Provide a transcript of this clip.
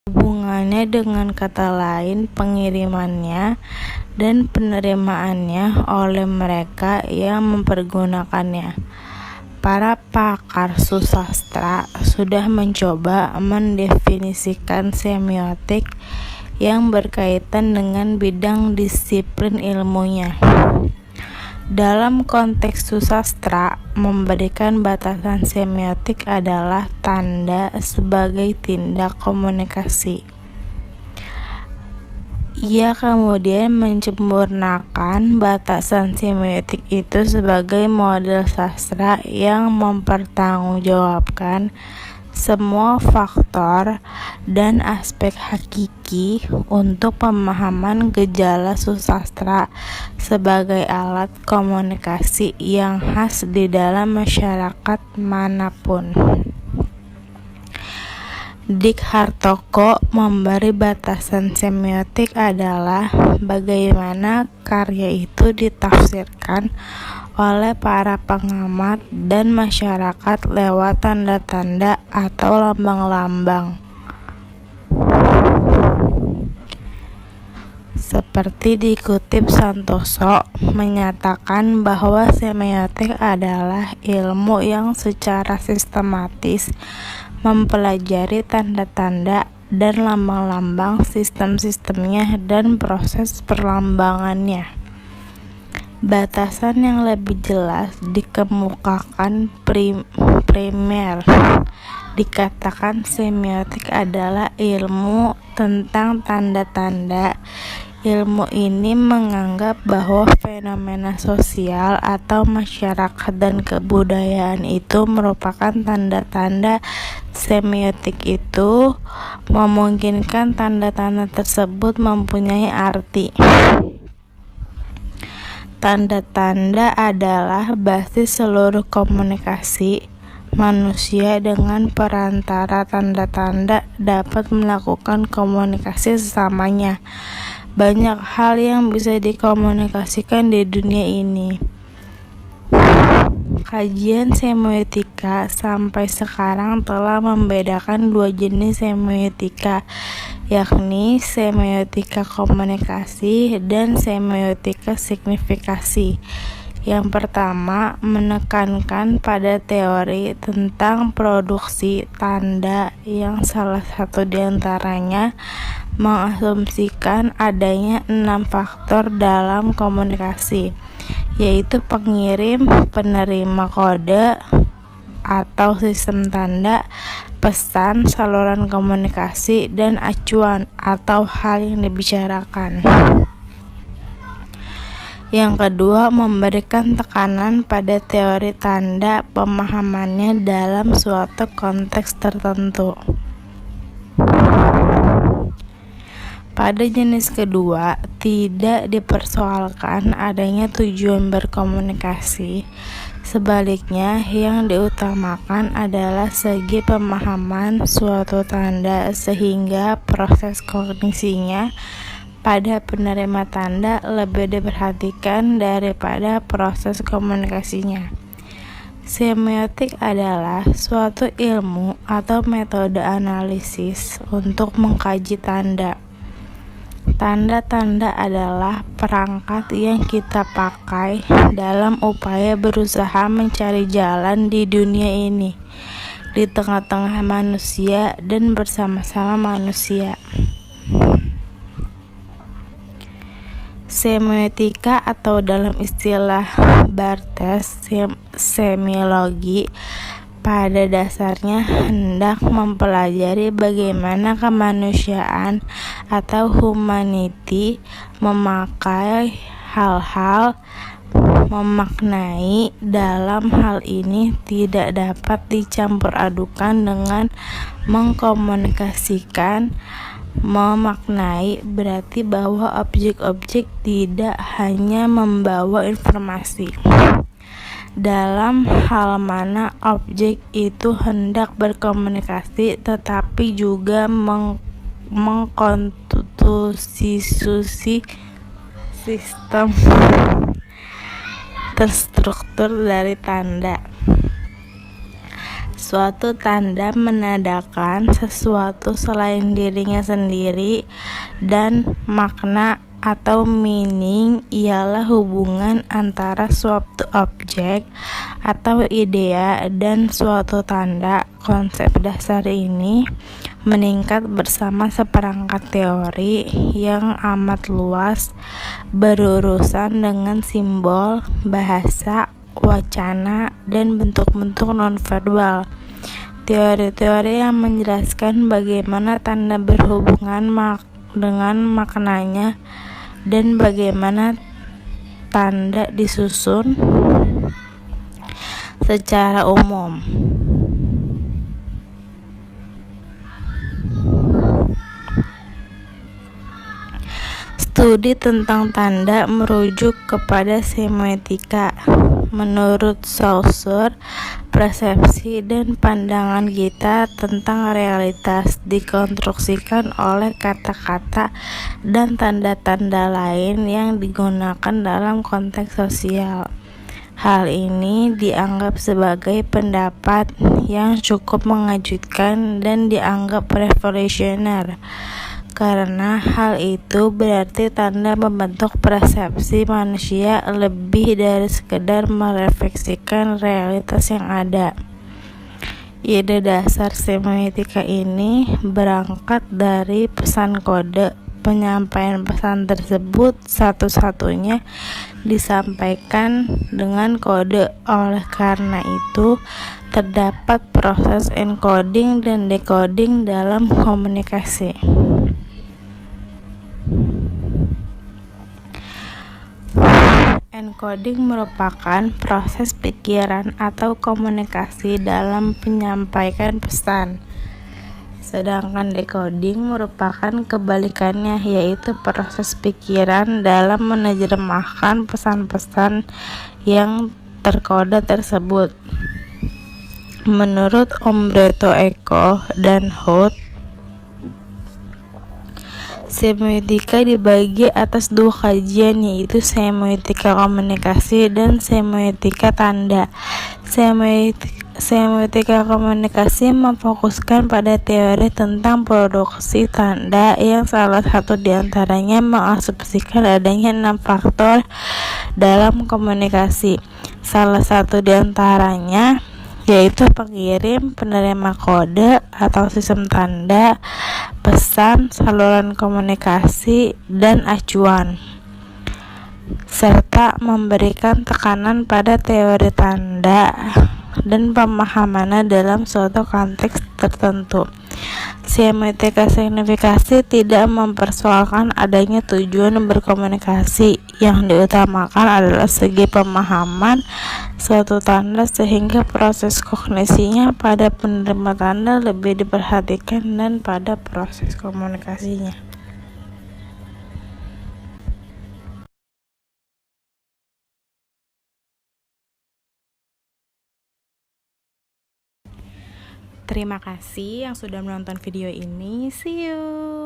hubungannya dengan kata lain pengirimannya dan penerimaannya oleh mereka yang mempergunakannya. Para pakar susastra sudah mencoba mendefinisikan semiotik yang berkaitan dengan bidang disiplin ilmunya. Dalam konteks susastra, memberikan batasan semiotik adalah tanda sebagai tindak komunikasi. Ia kemudian menyempurnakan batasan semiotik itu sebagai model sastra yang mempertanggungjawabkan semua faktor dan aspek hakiki untuk pemahaman gejala susastra sebagai alat komunikasi yang khas di dalam masyarakat manapun. Dik Hartoko memberi batasan semiotik adalah bagaimana karya itu ditafsirkan oleh para pengamat dan masyarakat lewat tanda-tanda atau lambang-lambang. Seperti dikutip Santoso, menyatakan bahwa semiotik adalah ilmu yang secara sistematis mempelajari tanda-tanda dan lambang-lambang, sistem-sistemnya, dan proses perlambangannya. Batasan yang lebih jelas dikemukakan primer. Dikatakan semiotik adalah ilmu tentang tanda-tanda. Ilmu ini menganggap bahwa fenomena sosial atau masyarakat dan kebudayaan itu merupakan tanda-tanda. Semiotik itu memungkinkan tanda-tanda tersebut mempunyai arti. Tanda-tanda adalah basis seluruh komunikasi. Manusia dengan perantara tanda-tanda dapat melakukan komunikasi sesamanya. Banyak hal yang bisa dikomunikasikan di dunia ini. Kajian semiotika sampai sekarang telah membedakan dua jenis semiotika, yakni semiotika komunikasi dan semiotika signifikasi. Yang pertama menekankan pada teori tentang produksi tanda yang salah satu diantaranya mengasumsikan adanya 6 faktor dalam komunikasi, yaitu pengirim, penerima kode atau sistem tanda, pesan, saluran komunikasi, dan acuan atau hal yang dibicarakan. Yang kedua, memberikan tekanan pada teori tanda, pemahamannya dalam suatu konteks tertentu. Pada jenis kedua, tidak dipersoalkan adanya tujuan berkomunikasi. Sebaliknya, yang diutamakan adalah segi pemahaman suatu tanda sehingga proses kognisinya pada penerima tanda lebih diperhatikan daripada proses komunikasinya. Semiotik adalah suatu ilmu atau metode analisis untuk mengkaji tanda. Tanda-tanda adalah perangkat yang kita pakai dalam upaya berusaha mencari jalan di dunia ini, di tengah-tengah manusia dan bersama-sama manusia. Semiotika atau dalam istilah Barthes semiologi pada dasarnya hendak mempelajari bagaimana kemanusiaan atau humanity memakai hal-hal, memaknai. Dalam hal ini tidak dapat dicampur adukan dengan mengkomunikasikan. Memaknai berarti bahwa objek-objek tidak hanya membawa informasi. Dalam hal mana objek itu hendak berkomunikasi, tetapi juga mengkonstitusi sistem terstruktur dari tanda. Suatu tanda menandakan sesuatu selain dirinya sendiri, dan makna atau meaning ialah hubungan antara suatu objek atau idea dan suatu tanda. Konsep dasar ini meningkat bersama seperangkat teori yang amat luas berurusan dengan simbol, bahasa, wacana, dan bentuk-bentuk nonverbal. Teori-teori yang menjelaskan bagaimana tanda berhubungan dengan maknanya dan bagaimana tanda disusun secara umum. Studi tentang tanda merujuk kepada semiotika. Menurut Saussure, persepsi dan pandangan kita tentang realitas dikonstruksikan oleh kata-kata dan tanda-tanda lain yang digunakan dalam konteks sosial. Hal ini dianggap sebagai pendapat yang cukup mengejutkan dan dianggap revolusioner, karena hal itu berarti tanda membentuk persepsi manusia lebih dari sekedar merefleksikan realitas yang ada. Ide dasar semiotika ini berangkat dari pesan kode. Penyampaian pesan tersebut satu-satunya disampaikan dengan kode. Oleh karena itu, terdapat proses encoding dan decoding dalam komunikasi. Encoding merupakan proses pikiran atau komunikasi dalam menyampaikan pesan, sedangkan decoding merupakan kebalikannya, yaitu proses pikiran dalam menerjemahkan pesan-pesan yang terkode tersebut. Menurut Umberto Eco dan Hood, semiotika dibagi atas dua kajian, yaitu semiotika komunikasi dan semiotika tanda. Semiotika komunikasi memfokuskan pada teori tentang produksi tanda, yang salah satu diantaranya mengasumsikan adanya 6 faktor dalam komunikasi. Salah satu diantaranya yaitu pengirim, penerima kode atau sistem tanda, pesan, saluran komunikasi, dan acuan, serta memberikan tekanan pada teori tanda dan pemahamannya dalam suatu konteks tertentu. Semiotika signifikasi tidak mempersoalkan adanya tujuan berkomunikasi. Yang diutamakan adalah segi pemahaman suatu tanda, sehingga proses kognisinya pada penerima tanda lebih diperhatikan dan pada proses komunikasinya. Terima kasih yang sudah menonton video ini. See you.